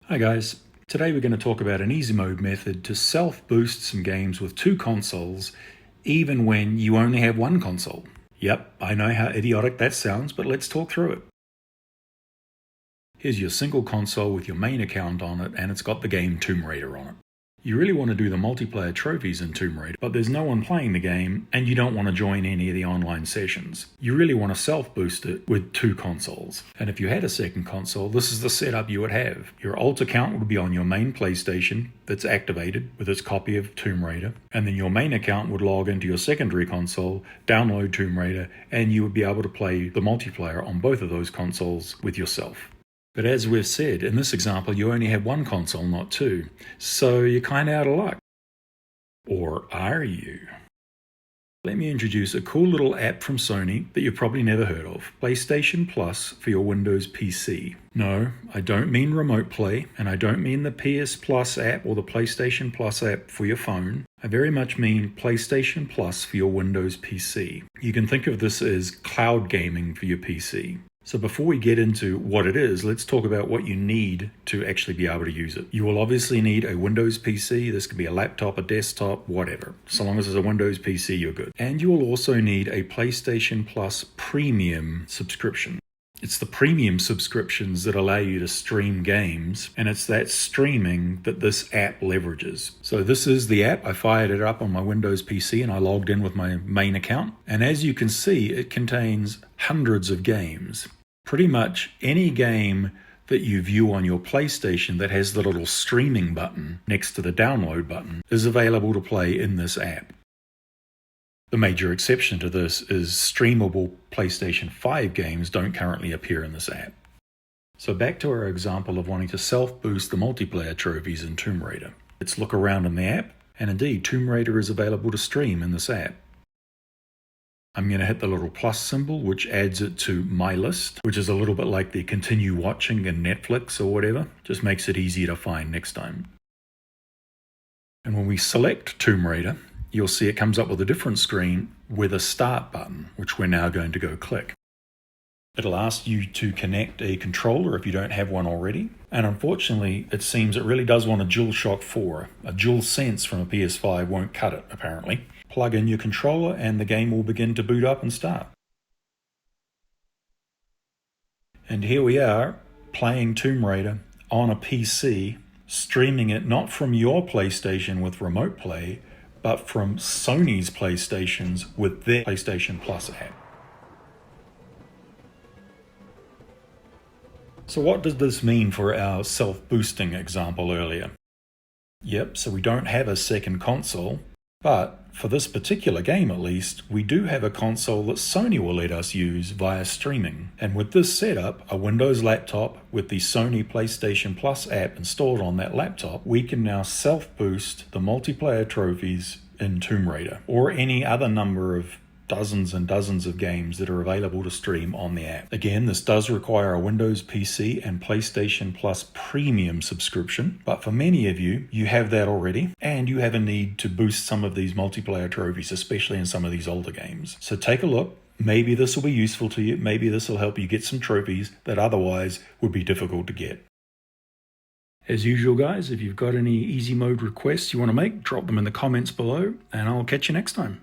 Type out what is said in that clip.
Hi guys, today we're going to talk about an easy mode method to self-boost some games with two consoles, even when you only have one console. Yep, I know how idiotic that sounds, but let's talk through it. Here's your single console with your main account on it, and it's got the game Tomb Raider on it. You really want to do the multiplayer trophies in Tomb Raider, but there's no one playing the game, and you don't want to join any of the online sessions. You really want to self-boost it with two consoles. And if you had a second console, this is the setup you would have. Your alt account would be on your main PlayStation that's activated with its copy of Tomb Raider, and then your main account would log into your secondary console, download Tomb Raider, and you would be able to play the multiplayer on both of those consoles with yourself. But as we've said, in this example, you only have one console, not two, so you're kind of out of luck. Or are you? Let me introduce a cool little app from Sony that you've probably never heard of, PlayStation Plus for your Windows PC. No, I don't mean Remote Play, and I don't mean the PS Plus app or the PlayStation Plus app for your phone. I very much mean PlayStation Plus for your Windows PC. You can think of this as cloud gaming for your PC. So before we get into what it is, let's talk about what you need to actually be able to use it. You will obviously need a Windows PC. This could be a laptop, a desktop, whatever. So long as it's a Windows PC, you're good. And you will also need a PlayStation Plus Premium subscription. It's the premium subscriptions that allow you to stream games, and it's that streaming that this app leverages. So this is the app. I fired it up on my Windows PC and I logged in with my main account. And as you can see, it contains hundreds of games. Pretty much any game that you view on your PlayStation that has the little streaming button next to the download button is available to play in this app. The major exception to this is streamable PlayStation 5 games don't currently appear in this app. So back to our example of wanting to self-boost the multiplayer trophies in Tomb Raider. Let's look around in the app, and indeed Tomb Raider is available to stream in this app. I'm going to hit the little plus symbol, which adds it to my list, which is a little bit like the continue watching in Netflix or whatever. Just makes it easier to find next time. And when we select Tomb Raider, you'll see it comes up with a different screen with a start button, which we're now going to go click. It'll ask you to connect a controller if you don't have one already. And unfortunately, it seems it really does want a DualShock 4. A DualSense from a PS5 won't cut it, apparently. Plug in your controller and the game will begin to boot up and start. And here we are, playing Tomb Raider on a PC, streaming it not from your PlayStation with Remote Play, but from Sony's PlayStations with their PlayStation Plus app. So what does this mean for our self-boosting example earlier? Yep, so we don't have a second console, but for this particular game at least, we do have a console that Sony will let us use via streaming. And with this setup, a Windows laptop with the Sony PlayStation Plus app installed on that laptop, we can now self-boost the multiplayer trophies in Tomb Raider, or any other number of dozens and dozens of games that are available to stream on the app. Again, this does require a Windows PC and PlayStation Plus Premium subscription, but for many of you, you have that already, and you have a need to boost some of these multiplayer trophies, especially in some of these older games. So take a look. Maybe this will be useful to you. Maybe this will help you get some trophies that otherwise would be difficult to get. As usual, guys, if you've got any easy mode requests you want to make, drop them in the comments below, and I'll catch you next time.